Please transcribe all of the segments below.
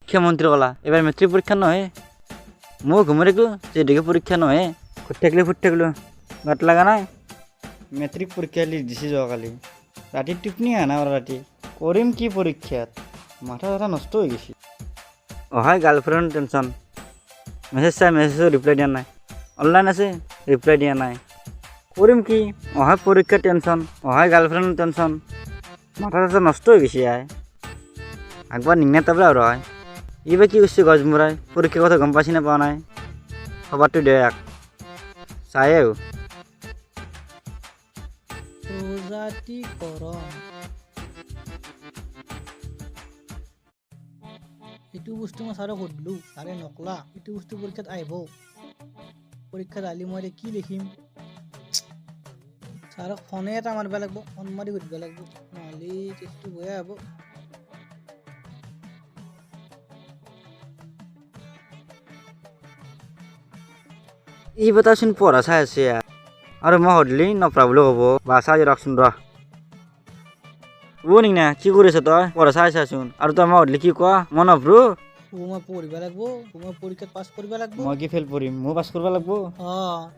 শিক্ষামন্ত্ৰী ক'লা এবাৰ মেট্ৰিক পৰীক্ষা নহয় মই ঘুমাই থাকিলোঁ যেদিকে পৰীক্ষা নহয় ফুট থাকিলোঁ গাত লগা নাই মেট্ৰিক পৰীক্ষা দিছে যোৱাকালি ৰাতি টোপনি আহা নাই ৰাতি কৰিম কি পৰীক্ষাত মাথা চাথা নষ্ট হৈ গৈছে অহাই গাৰ্লফ্ৰেণ্ডৰ টেনশ্যন মেছেজ চাই মেছেজৰ ৰিপ্লাই দিয়া নাই অনলাইন আছে ৰিপ্লাই দিয়া নাই কৰিম কি অহাই পৰীক্ষাৰ টেনশ্যন অহাই গাৰ্লফ্ৰেণ্ডৰ টেনশ্যন মাথা চাথা নষ্ট হৈ গৈছে একবাৰ নিঙে তাবলে আৰু হয় এইবাৰ কি কৰিছে গছ মূৰাই পৰীক্ষাৰ কথা গম পাইছি নে পোৱা নাই খবৰটো দে চাই আৰু এইটো বস্তু মই ছাৰক সুধিলোঁ ছাৰে নকলা এইটো বস্তু পৰীক্ষাত আহিব পৰীক্ষাত আহিলে মই এতিয়া কি লিখিম ছাৰক ফোনে এটা মাৰিব লাগিব ফোন মাৰি সুধিব লাগিব নহ'লে টেষ্টটো বেয়া হ'ব এই বতাচোন পঢ়া চাই আছে আৰু মই সুধিলি নপঢ়া বুলি ক'ব বা চাই ৰখচোন ৰ নিক না কি কৰি আছ তই পঢ়া চাই চাচোন আৰু তই মই সুধিলি কি কোৱা মই নপঢ়ো মই পঢ়িব লাগিব মই পৰীক্ষাত পাছ কৰিব লাগিব মই কি ফেইল কৰিম মই পাছ কৰিব লাগিব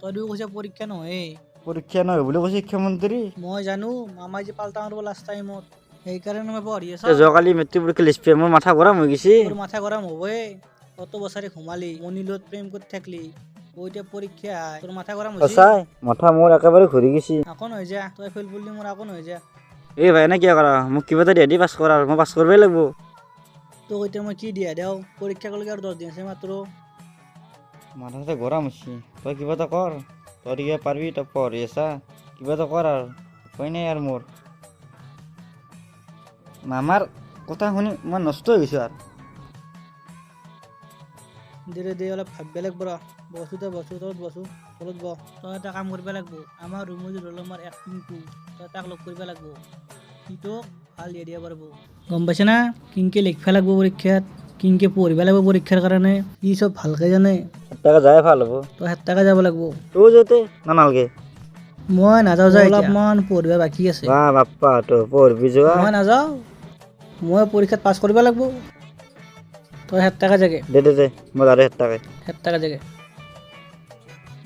তই কৈছে পৰীক্ষা নহয় পৰীক্ষা নহয় বুলি কৈছে শিক্ষামন্ত্ৰী মই জানো মামাই যে পাল্টা মাৰিব লাষ্ট টাইমত সেইকাৰণে মই পঢ়ি আছো যোৱাকালি মেট্ৰিক পৰীক্ষা লিষ্ট পাই মোৰ মাথা গৰম হৈ গৈছে তোৰ মাথা গৰম হ'বই কত বছৰে ঘুমালি মনিলত প্ৰেম কৰি থাকলি এতিয়া পৰীক্ষা তোৰ মাথা গৰম হৈছে সঁচাই মাথা মোৰ একেবাৰে ঘূৰি গৈছে আকৌ নহয় যা তই ফেইল কৰিলি মোৰ আকৌ নহয় যা এই ভাই এনে কিয় কৰা মোক কিবা এটা দিয়া দি পাছ কৰা মই পাছ কৰিবই লাগিব তোক এতিয়া মই কি দিয়া দেও পৰীক্ষা কৰিলে আৰু 10 দিন আছে মাত্ৰ মাথা চাথা গৰম হৈছে তই কিবা এটা কৰ তই কিবা পাৰিবি তই পঢ়ি আছা কিবা এটা কৰ আৰু উপায় নাই আৰু মোৰ মামাৰ কথা শুনি মই নষ্ট হৈ গৈছোঁ আৰু দে অলপ ভাবিব লাগিব ৰ তলত বহ তই এটা কাম কৰিব লাগিব আমাৰ ৰুমৰ যে ৰোল নম্বৰ 132 তই তাক লগ কৰিব লাগিব সি তোক ভাল দিয়া পাৰিব গম পাইছে না কিনকে লিখিব লাগিব পৰীক্ষাত কিনকে পঢ়িব লাগিব পৰীক্ষাৰ কাৰণে ই চব ভালকে জানে টাকা যায় ভাল হ'ব তই 7 টাকা যাব লাগিব তই যাতে না নালগে মই নাযাওঁ যা অলপমান পঢ়িব বাকী আছে বাপ্পা তই পঢ়বি যোৱা মই নাযাওঁ মই পৰীক্ষাত পাছ কৰিব লাগিব তই 7 টাকা জাগে দে মই আৰু 7 টাকা জাগে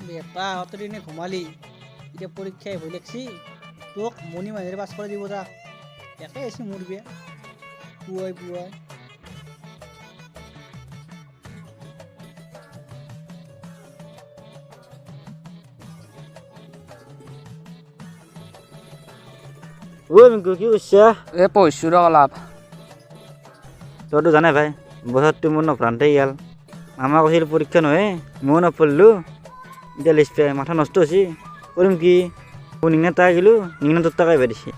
বেপা অতদিনে ঘুমালি এতিয়া পৰীক্ষাই হৈ লাগছি তোক মণি মাহিৰে পাছ কৰি দিব যা একে আছে মোৰ বিয়া পুৱাই মিংকু কি কৰিছা পঢ়িছোঁ ৰ অলপ তইতো জানে ভাই বছৰটো মোৰ নভ্ৰান্তে গেল মামা কৈছিল পৰীক্ষা নহয় ময়ো নপঢ়িলোঁ এতিয়া লিষ্ট পাই মাথা নষ্ট হৈছে কৰিম কি নিঙনা টাকা গেলোঁ নিঙনা তোৰ টাকাই পাই দিছে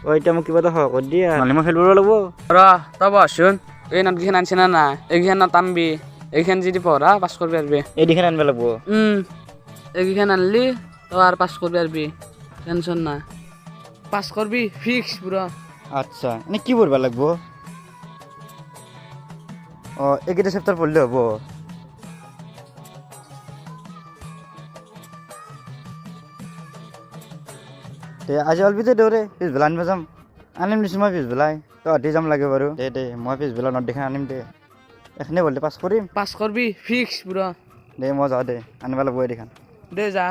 তই এতিয়া মোক কিবা এটা সহায় কৰি দিয়া নহ'লে মই খেলিব লাগিব ৰ তই বহচোন এই নটকেইখন আনছি না নাই এইকেইখন নাটানবি এইকেইখন যদি পঢ়া পাছ কৰিব পাৰিবি এইদিখন আনিব লাগিব এইকেইখন আনলি তই আৰু পাছ কৰিব পাৰিবি টেনশ্যন নাই পাছ কৰিবি ফিক্স পুৰা আচ্ছা এনেই কি পঢ়িব লাগিব এইকেইটা চেপ্টাৰ পঢ়িলে হ'ব আজি অলপিতে দেউৰে পিছবেলা আনিব যাম আনিম দিছোঁ মই পিছবেলাই তই ৰাতি যাম লাগে বাৰু দে মই পিছবেলা নদীখন আনিম দে এখনে পঢ়িলে পাছ কৰিম পাছ কৰিবি ফিক্স পুৰা দে মই যাওঁ দে আনিব লাগিব এইদিখন দে যা